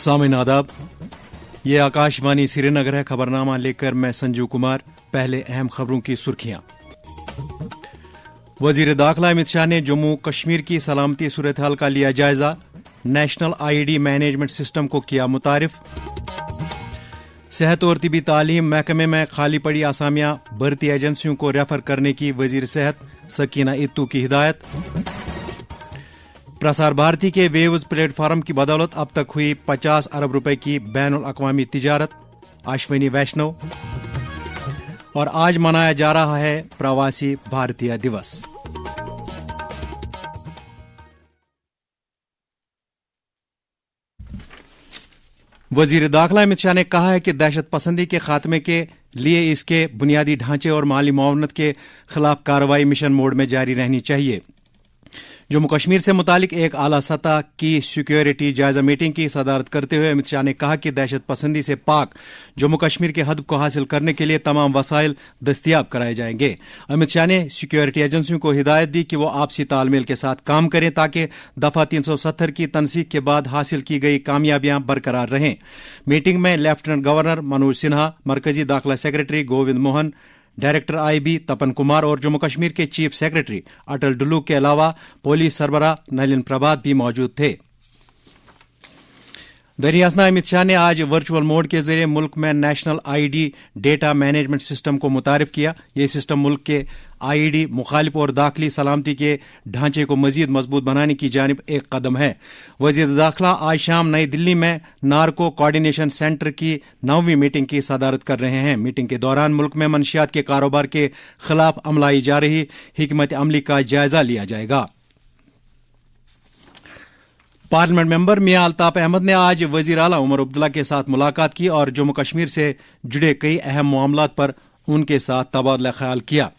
सामीन आदाब, ये आकाशवाणी श्रीनगर है। खबरनामा लेकर मैं संजीव कुमार। पहले अहम खबरों की सुर्खियां। वजीर दाखिला अमित शाह ने जम्मू कश्मीर की सलामती सूरत हाल का लिया जायजा। नेशनल आईडी मैनेजमेंट सिस्टम को किया मुतारिफ। सेहत और तिबी तालीम महकमे में खाली पड़ी आसामियां भर्ती एजेंसियों को रेफर करने की वजीर सेहत सकीना इत्तू की हिदायत। प्रसार भारती के वेव्स प्लेटफार्म की बदौलत अब तक हुई 50 अरब रुपए की बैनुल अक़वामी तिजारत। अश्विनी वैष्णव। और आज मनाया जा रहा है प्रवासी भारतीय दिवस। वजीर दाखिला अमित शाह ने कहा है कि दहशत पसंदी के खात्मे के लिए इसके बुनियादी ढांचे और माली मुआवनत के खिलाफ कार्रवाई मिशन मोड में जारी रहनी चाहिए। जम्मू कश्मीर से मुतालिक एक आला सतह की सिक्योरिटी जायजा मीटिंग की सदारत करते हुए अमित शाह ने कहा कि दहशत पसंदी से पाक जम्मू कश्मीर के हदफ को हासिल करने के लिए तमाम वसाइल दस्तियाब कराए जाएंगे। अमित शाह ने सिक्योरिटी एजेंसियों को हिदायत दी कि वो आपसी तालमेल के साथ काम करें ताकि दफा 370 की तनसीख के बाद हासिल की गई कामयाबियां बरकरार रहें। मीटिंग में लेफ्टिनेंट गवर्नर मनोज सिन्हा, मरकजी दाखिला secretary Govind Mohan, director IB Tapan Kumar और जम्मू कश्मीर के चीफ सेक्रेटरी अटल डुल्लू के अलावा पुलिस सरबराह नलिन प्रभात भी मौजूद थे। दरियासना अमित शाह ने आज वर्चुअल मोड के जरिए मुल्क में national ID data management system को मुतारिफ किया। ये सिस्टम मुल्क के आईडी मुखालिफ और दाखिली सलामती के ढांचे को मजीद मजबूत बनाने की जानिब एक कदम है। वजीर दाखिला आज शाम नई दिल्ली में नार्को कोऑर्डिनेशन सेंटर की 9वीं मीटिंग की सदारत कर रहे हैं। मीटिंग के दौरान मुल्क में मनशियात के कारोबार के खिलाफ अमलाई जा रही हिकमत अमली का जायजा लिया जाएगा। पार्लियामेंट मेंबर मियां अल्ताफ अहमद ने आज वजीर आला उमर अब्दुल्ला के साथ मुलाकात की और जम्मू कश्मीर से जुड़े कई अहम मामलात पर उनके साथ तबादला ख्याल किया।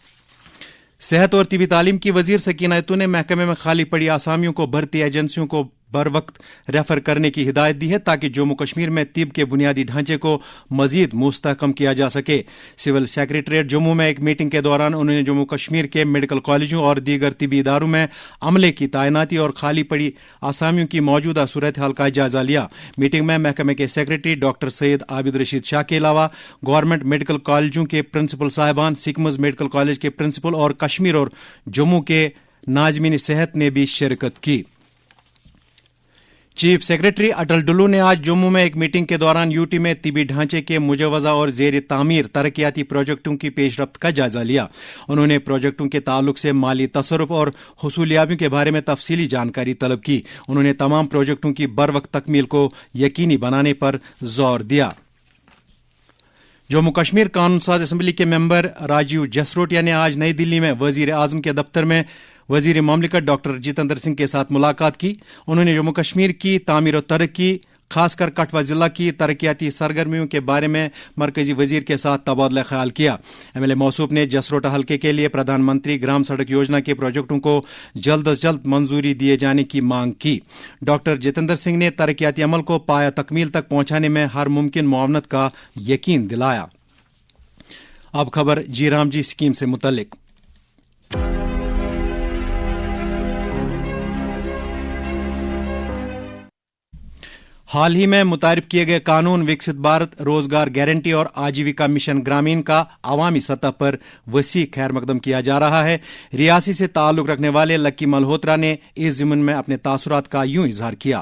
सेहत और तिबी तालीम की वजीर सकीना इत्तू ने महकमे में खाली पड़ी आसामियों को भर्ती एजेंसियों को बर वक्त रेफर करने की हिदायत दी है ताकि जम्मू कश्मीर में तिब के बुनियादी ढांचे को मजीद मुस्तहकम किया जा सके। सिविल सेक्रेटरीट जम्मू में एक मीटिंग के दौरान उन्होंने जम्मू कश्मीर के मेडिकल कॉलेजों और दीगर तिबी इदारों में अमले की तैनाती और खाली पड़ी आसामियों की मौजूदा सूरत हाल का जायजा लिया। मीटिंग में महकमे के सेक्रेटरी डॉक्टर सैयद आबिद रशीद शाह के अलावा गवर्नमेंट मेडिकल कॉलेजों के प्रिंसिपल साहिबान, सिकमज मेडिकल कॉलेज के प्रिंसिपल और कश्मीर और जम्मू के नाजमीन सेहत ने भी शिरकत की। चीफ सेक्रेटरी अटल डुल्लू ने आज जम्मू में एक मीटिंग के दौरान यूटी में तिबी ढांचे के मुजवजा और जेर तामीर तरक्याती प्रोजेक्टों की पेशरफ्त का जायजा लिया। उन्होंने प्रोजेक्टों के ताल्लुक से माली तसर्रुफ और हुसूलियाबियों के बारे में तफसीली जानकारी तलब की। उन्होंने तमाम प्रोजेक्टों की बर वक्त तकमील को यकीनी बनाने पर जोर दिया। जम्मू कश्मीर कानून साज असम्बली के मेंबर राजीव जसरोटिया ने आज नई दिल्ली में वजीर आजम के दफ्तर में वजीर ममलिकत डॉक्टर जितेंद्र सिंह के साथ मुलाकात की। उन्होंने जम्मू कश्मीर की तामीर और तरक्की, खासकर कठुआ जिला की तरक्याती सरगर्मियों के बारे में मरकजी वजीर के साथ तबादला ख्याल किया। एमएलए मौसूफ ने जसरोटा हल्के के लिए प्रधानमंत्री ग्राम सड़क योजना के प्रोजेक्टों को जल्द अज जल्द मंजूरी दिए जाने की मांग की। डॉक्टर जितेंद्र सिंह ने तरक्याती अमल को पाया तकमील तक पहुंचाने में हर मुमकिन मुआवनत का यकीन दिलाया। अब खबर जी राम जी स्कीम से मुतल्लिक। हाल ही में मुतारिफ किए गए कानून विकसित भारत रोजगार गारंटी और आजीविका मिशन ग्रामीण का अवामी सतह पर वसी खैर मकदम किया जा रहा है। रियासी से ताल्लुक रखने वाले लक्की मल्होत्रा ने इस ज़िमन में अपने तासुरात का यूं इजहार किया।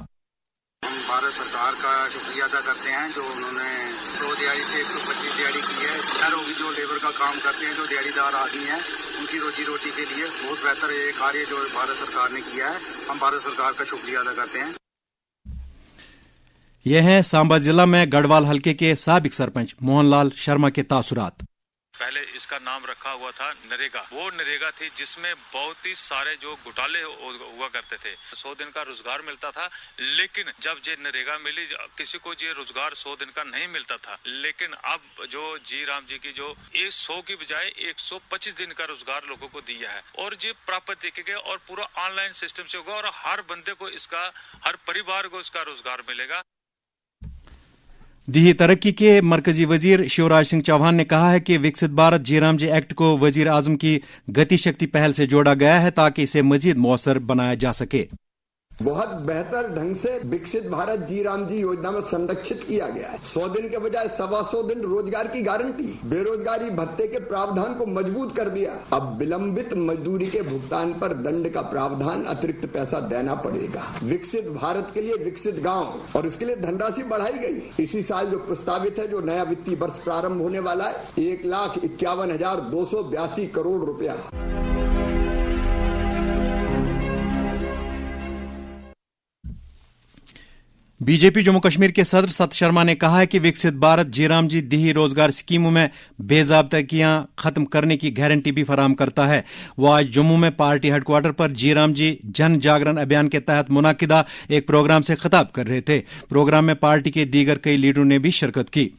हम भारत सरकार का शुक्रिया अदा करते हैं जो उन्होंने 100 दिहाड़ी से 125 दिहाड़ी की है। शहरों की जो लेबर का काम करते हैं, जो दिहाड़ीदार आदमी हैं, उनकी रोजी रोटी के लिए बहुत बेहतर ये कार्य जो भारत सरकार ने किया है। हम भारत सरकार का शुक्रिया अदा करते हैं। यह हैं सांबा जिला में गढ़वाल हल्के के साबिक सरपंच मोहनलाल शर्मा के तासुरात। पहले इसका नाम रखा हुआ था नरेगा। वो नरेगा थी जिसमें बहुत ही सारे जो घोटाले हुआ करते थे। 100 दिन का रोजगार मिलता था, लेकिन जब ये नरेगा मिली किसी को ये रोजगार 100 दिन का नहीं मिलता था। लेकिन अब जो जी राम जी की जो 100 की बजाय 125 दिन का रोजगार लोगों को दिया है और ये प्राप्त देखेगा और पूरा ऑनलाइन सिस्टम से होगा और हर बंदे को इसका, हर परिवार को इसका रोजगार मिलेगा। दिही तरक्की के मरकजी वजीर शिवराज सिंह चौहान ने कहा है कि विकसित भारत जीराम जी एक्ट को वजीर आजम की गति शक्ति पहल से जोड़ा गया है ताकि इसे मजीद मौसर बनाया जा सके। बहुत बेहतर ढंग से विकसित भारत जी राम जी योजना में संरक्षित किया गया है। 100 दिन के बजाय 125 दिन रोजगार की गारंटी, बेरोजगारी भत्ते के प्रावधान को मजबूत कर दिया। अब विलंबित मजदूरी के भुगतान पर दंड का प्रावधान, अतिरिक्त पैसा देना पड़ेगा। विकसित भारत के लिए विकसित गांव, और इसके लिए धनराशि बढ़ाई गई। इसी साल जो प्रस्तावित है, जो नया वित्तीय वर्ष प्रारंभ होने वाला है, 1,51,282 करोड़ रुपया। बीजेपी जम्मू कश्मीर के सदर सत शर्मा ने कहा है कि विकसित भारत जीराम जी दिही रोजगार स्कीमों में बेजाब्तगियां खत्म करने की गारंटी भी फराहम करता है। वो आज जम्मू में पार्टी हेडक्वार्टर पर जीराम जी जन जागरण अभियान के तहत मुनाकिदा एक प्रोग्राम से खिताब कर रहे थे। प्रोग्राम में पार्टी के दीगर कई लीडरों ने भी शिरकत की।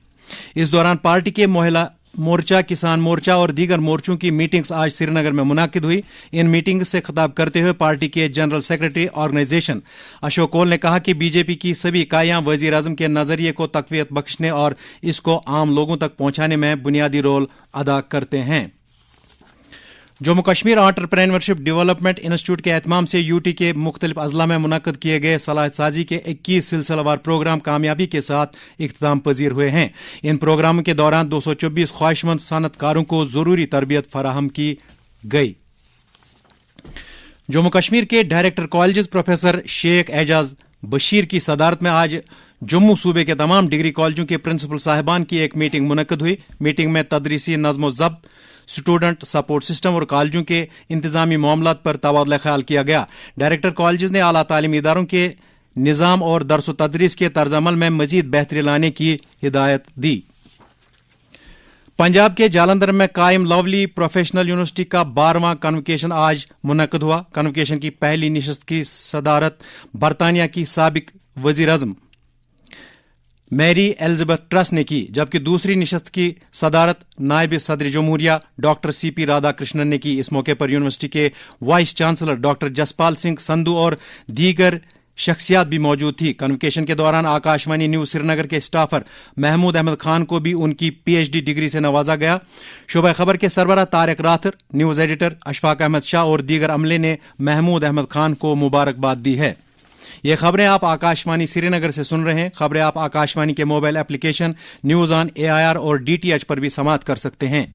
इस दौरान पार्टी के महिला मोर्चा, किसान मोर्चा और दीगर मोर्चों की मीटिंग्स आज श्रीनगर में मुनाकिद हुई। इन मीटिंग से खिताब करते हुए पार्टी के general secretary organisation Ashok Kaul ने कहा कि बीजेपी की सभी इकाइयां वजीर आजम के नजरिए को तकवीत बख्शने और इसको आम लोगों तक पहुंचाने में बुनियादी रोल अदा करते हैं। Jammu Kashmir entrepreneurship development institute के एहतमाम से यूटी के मुख्तलिफ अजला में मुनक्कद किए गए सलाहत साजी के 21 सिलसिलावार प्रोग्राम कामयाबी के साथ इख्तिताम पजीर हुए हैं। इन प्रोग्रामों के दौरान 224 ख्वाहिशमंद सनतकारों को जरूरी तरबियत फराहम की गई। जम्मू कश्मीर के director college professor Sheikh Ejaz Bashir की सदारत में आज जम्मू सूबे के तमाम डिग्री कॉलेजों के प्रिंसिपल साहिबान की एक मीटिंग मुनक्कद हुई। मीटिंग में तदरीसी नज़्म ज़ब्त, स्टूडेंट सपोर्ट सिस्टम और कॉलेजों के इंतजामी मामलात पर तबादला ख्याल किया गया। डायरेक्टर कॉलेज ने आला तालीमी इदारों के निज़ाम और दरस तदरीस के तर्ज अमल में मजीद बेहतरी लाने की हिदायत दी। पंजाब के जालंधर में कायम लवली प्रोफेशनल यूनिवर्सिटी का 12वां कन्वोकेशन आज मुनक्कद हुआ। कन्वोकेशन की पहली नशिस्त की सदारत बरतानिया की साबिक वजीर आजम मैरी एलिजाबेथ ट्रस ने की, जबकि दूसरी नशिस्त की सदारत नायब सदर जमहूरिया डॉक्टर सीपी राधाकृष्णन ने की। इस मौके पर यूनिवर्सिटी के vice chancellor doctor Jaspal Singh Sandhu और दीगर शख्सियात भी मौजूद थी। कन्वोकेशन के दौरान आकाशवाणी न्यूज श्रीनगर के स्टाफर महमूद अहमद खान को भी उनकी पीएचडी डिग्री से नवाजा गया। शुबह खबर के सरबराह तारिक राथर, न्यूज एडिटर अशफाक अहमद शाह और दीगर अमले ने महमूद अहमद खान को मुबारकबाद दी है। ये खबरें आप आकाशवाणी श्रीनगर से सुन रहे हैं। खबरें आप आकाशवाणी के mobile application news on AIR और DTH पर भी समाअत कर सकते हैं।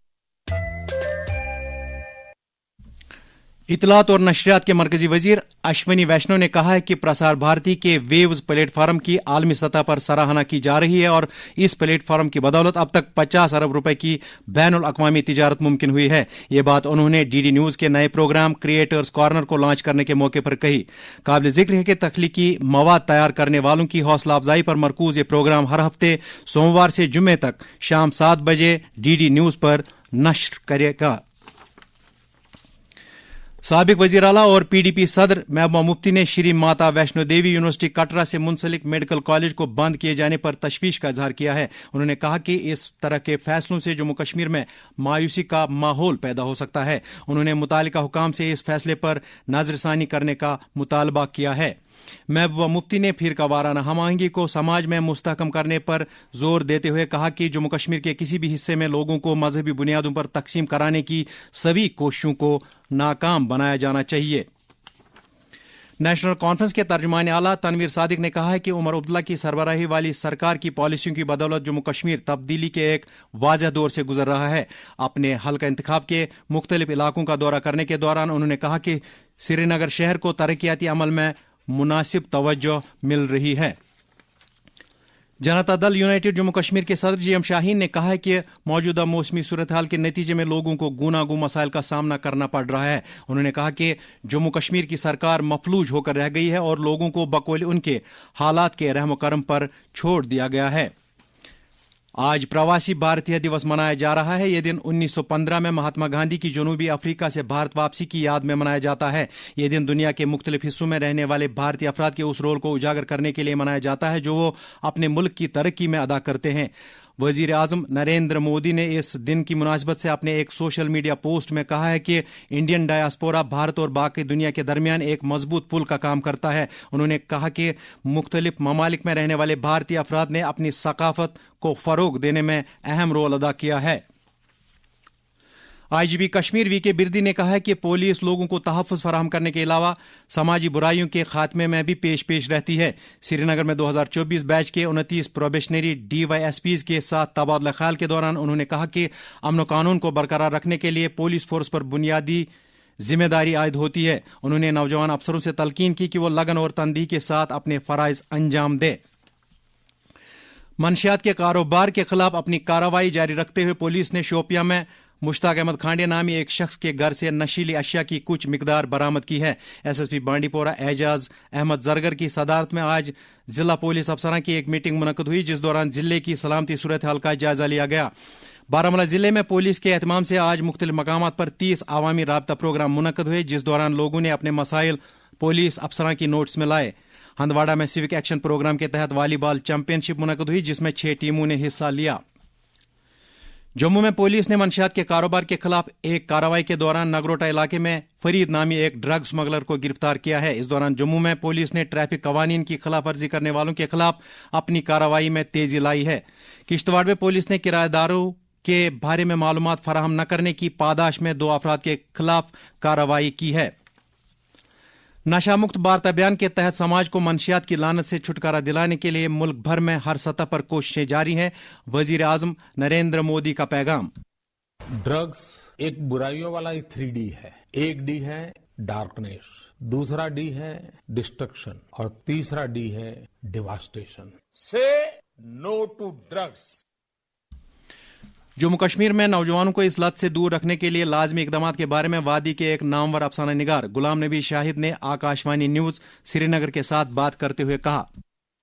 इतलात और नशरियात के मरकजी वजीर अश्विनी वैष्णव ने कहा है कि प्रसार भारती के वेव्स प्लेटफार्म की आलमी सतह पर सराहना की जा रही है और इस प्लेटफार्म की बदौलत अब तक 50 अरब रुपए की बैनुल अक़वामी तिजारत मुमकिन हुई है। ये बात उन्होंने DD न्यूज के नए प्रोग्राम क्रिएटर्स कॉर्नर को लॉन्च करने के मौके पर कही। काबिल जिक्र है कि तख्लीकी मवाद तैयार करने वालों की हौसला अफजाई पर मरकूज ये प्रोग्राम हर हफ्ते सोमवार से जुम्मे तक शाम 7 बजे DD न्यूज पर नश्र करेगा। साबिक वजीर आला और PDP सदर महबूबा मुफ्ती ने श्री माता वैष्णो देवी यूनिवर्सिटी कटरा से मुंसलिक मेडिकल कॉलेज को बंद किए जाने पर तशवीश का इजहार किया है। उन्होंने कहा कि इस तरह के फैसलों से जम्मू कश्मीर में मायूसी का माहौल पैदा हो सकता है। उन्होंने मुतालिका हुकाम से इस फैसले पर नजरसानी करने का मुतालबा किया है। महबूबा मुफ्ती ने फिरका वाराना हम आहंगी को समाज में मुस्तहकम करने पर जोर देते हुए कहा कि जम्मू कश्मीर के किसी भी हिस्से में लोगों को मजहबी बुनियादों पर तकसीम कराने की सभी कोशिशों को नाकाम बनाया जाना चाहिए। नेशनल कॉन्फ्रेंस के तर्जुमान आला तनवीर सादिक ने कहा है कि उमर अब्दुल्ला की सरबराही वाली सरकार की पॉलिसियों की बदौलत जम्मू कश्मीर तब्दीली के एक वाज़ह दौर से गुजर रहा है। अपने हल्का इंतखाब के मुख्तलिफ इलाकों का दौरा करने के दौरान उन्होंने कहा कि श्रीनगर शहर को तरक्याती अमल में मुनासिब तवज्जो मिल रही है। जनता दल यूनाइटेड जम्मू कश्मीर के सदर GM शाहीन ने कहा है कि मौजूदा मौसमी सूरत हाल के नतीजे में लोगों को गूनागू मसाइल का सामना करना पड़ रहा है। उन्होंने कहा कि जम्मू कश्मीर की सरकार मफलूज होकर रह गई है और लोगों को बकौल उनके हालात के रहम करम पर छोड़ दिया गया है। आज प्रवासी भारतीय दिवस मनाया जा रहा है। यह दिन 1915 में महात्मा गांधी की जनूबी अफ्रीका से भारत वापसी की याद में मनाया जाता है। यह दिन दुनिया के मुख्तलिफ हिस्सों में रहने वाले भारतीय अफराद के उस रोल को उजागर करने के लिए मनाया जाता है जो वो अपने मुल्क की तरक्की में अदा करते हैं। वजीर आजम नरेंद्र मोदी ने इस दिन की मुनासबत से अपने एक सोशल मीडिया पोस्ट में कहा है कि इंडियन डायस्पोरा भारत और बाकी दुनिया के दरमियान एक मजबूत पुल का काम करता है। उन्होंने कहा कि मुख्तलिफ ममालिक में रहने वाले भारतीय अफराद ने अपनी सकाफत को फरोग देने में अहम रोल अदा किया है। IGP कश्मीर वी के बिरदी ने कहा है कि पुलिस लोगों को तहफ़्फ़ुज़ फराहम करने के अलावा समाजी बुराइयों के खात्मे में भी पेश रहती है। श्रीनगर में 2024 बैच के 29 प्रोबेशनरी DYSPs के साथ तबादला ख्याल के दौरान उन्होंने कहा कि अमन कानून को बरकरार रखने के लिए पुलिस फोर्स पर बुनियादी जिम्मेदारी आयद होती है। उन्होंने नौजवान अफसरों से तलकीन की कि वो लगन और तंदीही के साथ अपने फराइज अंजाम दे। मंशियात के कारोबार के खिलाफ अपनी कार्रवाई जारी रखते हुए पुलिस ने शोपियां में मुश्ताक अहमद खांडे नामी एक शख्स के घर से नशीली अशिया की कुछ मिकदार बरामद की है। SSP बांडीपोरा एजाज अहमद जरगर की सदारत में आज जिला पुलिस अफसरान की एक मीटिंग मुनक्कद हुई, जिस दौरान जिले की सलामती सूरत हाल का जायजा लिया गया। बारामूला जिले में पुलिस के एहतमाम से आज मुख्तलिफ मकामात पर 30 अवामी राबता प्रोग्राम मुनक्कद हुए, जिस दौरान लोगों ने अपने मसाइल पुलिस अफसरान की नोट्स में लाए। हंदवाड़ा में सिविक एक्शन प्रोग्राम के तहत वॉलीबॉल चैंपियनशिप मुनक्कद हुई, जिसमें 6 टीमों ने हिस्सा लिया। जम्मू में पुलिस ने मंशियात के कारोबार के खिलाफ एक कार्रवाई के दौरान नगरोटा इलाके में फरीद नामी एक ड्रग स्मगलर को गिरफ्तार किया है। इस दौरान जम्मू में पुलिस ने ट्रैफिक कवानीन की खिलाफ वर्जी करने वालों के खिलाफ अपनी कार्रवाई में तेजी लाई है। किश्तवाड़ में पुलिस ने किराएदारों के बारे में मालूमात फराहम न करने की पादाश में 2 अफराद के खिलाफ कार्रवाई की है। नशा मुक्त भारत अभियान के तहत समाज को मंशियात की लानत से छुटकारा दिलाने के लिए मुल्क भर में हर सतह पर कोशिशें जारी हैं। वजीर आजम नरेंद्र मोदी का पैगाम। ड्रग्स एक बुराइयों वाला 3D है। एक D है डार्कनेस, दूसरा D है डिस्ट्रक्शन और तीसरा D है devastation. Say no to drugs. Jammu Kashmir में नौजवानों को इस लत से दूर रखने के लिए लाजमी इकदाम के बारे में वादी के एक नामवर अफसाना निगार गुलाम नबी शाहिद ने आकाशवाणी न्यूज श्रीनगर के साथ बात करते हुए कहा,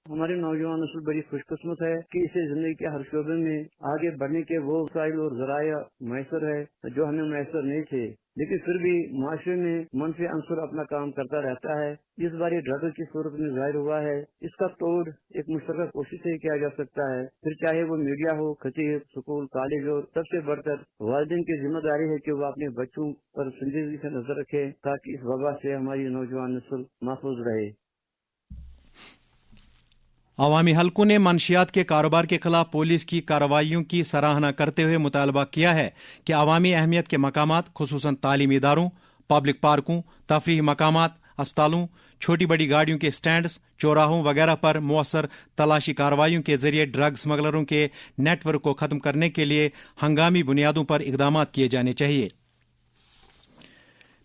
हमारे नौजवान नस्ल बड़ी खुशकिस्मत है कि इसे जिंदगी के हर शोबे में आगे बढ़ने के वो वसाइल और जराया मैसर है जो हमें मैसर नहीं थे, लेकिन फिर भी माशरे में मनफी अंसर अपना काम करता रहता है। इस बार ये ड्रग की सूरत में जाहिर हुआ है। इसका तोड़ एक मुश्तरका कोशिश से किया जा सकता है, फिर चाहे वो मीडिया हो, खतीब, स्कूल, कॉलेज और सबसे बढ़कर वालिदैन की जिम्मेदारी है कि वो अपने बच्चों पर संजीदगी से नजर रखे ताकि इस वबा से हमारी नौजवान नस्ल महफूज रहे। अवामी हलकों ने मंशियात के कारोबार के खिलाफ पुलिस की कार्रवाइयों की सराहना करते हुए मुतालबा किया है कि अवामी अहमियत के मकामात खुसूसन तालीमी इदारों, पब्लिक पार्कों, तफरीही मकामात, अस्पतालों, छोटी बड़ी गाड़ियों के स्टैंड्स, चौराहों वगैरह पर मौसर तलाशी कार्रवाइयों के जरिए ड्रग स्मगलरों के नेटवर्क को खत्म करने के लिए हंगामी बुनियादों पर इकदाम किए जाने चाहिए।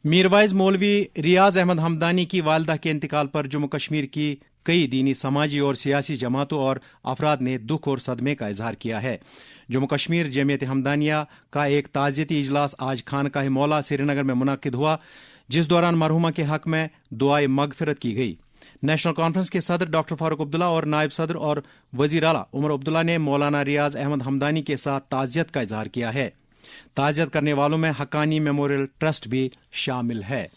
मीरवाइज मौलवी रियाज अहमद हमदानी की वालदा के इंतकाल पर जम्मू कश्मीर की कई दीनी, समाजी और सियासी जमातों और अफराद ने दुख और सदमे का इजहार किया है। जम्मू कश्मीर जमीयत हमदानिया का एक ताज़ियती इजलास आज खानकाह मौला श्रीनगर में मुनक्किद हुआ, जिस दौरान मरहुमा के हक में दुआए मगफिरत की गई। नेशनल कॉन्फ्रेंस के सदर डॉक्टर फारूक अब्दुल्ला और नायब सदर और वजीर आला उमर अब्दुल्ला ने मौलाना रियाज अहमद हमदानी के साथ ताज़ियत का इजहार किया है। ताज़ियत करने वालों में हक्कानी मेमोरियल ट्रस्ट भी शामिल है।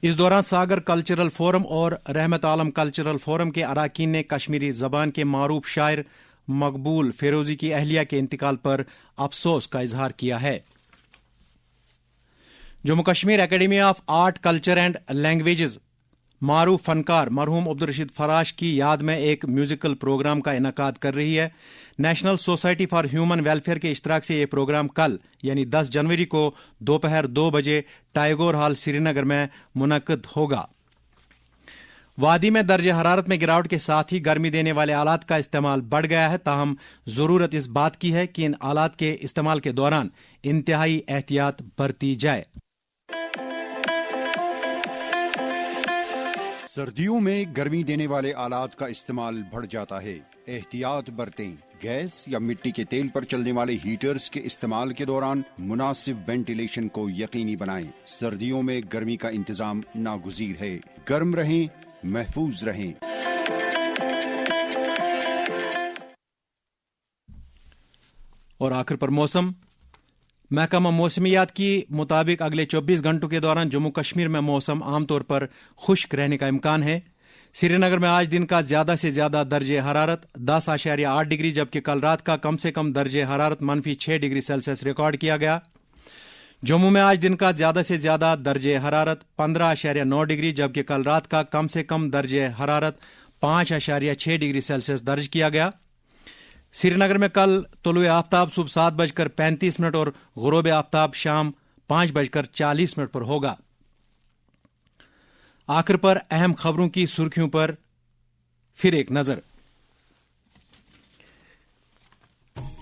इस दौरान सागर कल्चरल फोरम और रहमत आलम कल्चरल फोरम के अरकान ने कश्मीरी जबान के मारूफ शायर मकबूल फेरोजी की अहलिया के इंतकाल पर अफसोस का इजहार किया है। Jammu Kashmir academy of art, culture and languages मारूफ फनकार मरहूम अब्दुल रशीद फराश की याद में एक म्यूजिकल प्रोग्राम का इनकाद कर रही है। National society for human welfare के इश्तराक से यह प्रोग्राम कल यानी 10 जनवरी को दोपहर 2 बजे टाइगोर हॉल श्रीनगर में मुनक्किद होगा। वादी में दर्जे हरारत में गिरावट के साथ ही गर्मी देने वाले आलात का इस्तेमाल बढ़ गया है, ताहम जरूरत इस बात की है कि इन आलात के इस्तेमाल के दौरान इंतहाई एहतियात बरती जाए। सर्दियों में गर्मी देने वाले आलात का इस्तेमाल बढ़ जाता है, एहतियात बरतें। गैस या मिट्टी के तेल पर चलने वाले हीटर्स के इस्तेमाल के दौरान मुनासिब वेंटिलेशन को यकीनी बनाएं। सर्दियों में गर्मी का इंतजाम नागुज़ीर है। गर्म रहें, महफूज रहें। और आखिर पर मौसम। महकमा मौसमियात की मुताबिक अगले 24 घंटों के दौरान जम्मू कश्मीर में मौसम आमतौर पर खुश्क रहने का इम्कान है। श्रीनगर में आज दिन का ज्यादा से ज्यादा दर्जे हरारत 10.8 डिग्री, जबकि कल रात का कम से कम दर्जे हरारत -6 डिग्री सेल्सियस रिकॉर्ड किया गया। जम्मू में आज दिन का ज्यादा से ज्यादा दर्जे हरारत 15.9 डिग्री, जबकि कल रात का कम से कम दर्जे हरारत 5.6 डिग्री सेल्सियस दर्ज किया गया। श्रीनगर में कल तुलुए आफ्ताब सुबह 7:35 और गुरूब आफ्ताब शाम 5:40 पर होगा। आखिर पर अहम खबरों की सुर्खियों पर फिर एक नजर।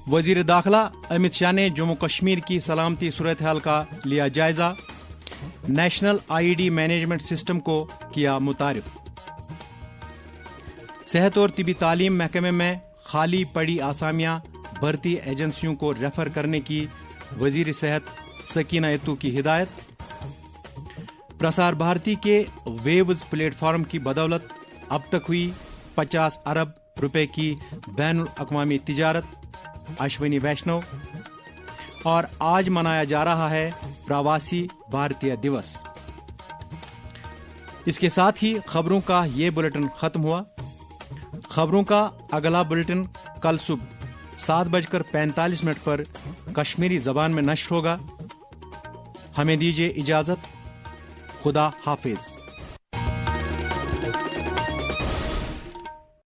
वजीर दाखिला अमित शाह ने जम्मू कश्मीर की सलामती सूरत हाल का लिया जायजा। नेशनल आईडी मैनेजमेंट सिस्टम को किया मुतारिफ। सेहत और तिबी तालीम महकमे में खाली पड़ी आसामियां भर्ती एजेंसियों को रेफर करने की वजीर सेहत सकीना यत्तू की हिदायत। प्रसार भारती के वेव्स प्लेटफॉर्म की बदौलत अब तक हुई 50 अरब रुपए की बैनुल अक़वामी तिजारत। अश्विनी वैष्णव। और आज मनाया जा रहा है प्रवासी भारतीय दिवस। इसके साथ ही खबरों का ये बुलेटिन खत्म हुआ। खबरों का अगला बुलेटिन कल सुबह 7:45 पर कश्मीरी जबान में नश्र होगा। हमें दीजिए इजाजत। खुदा हाफिज।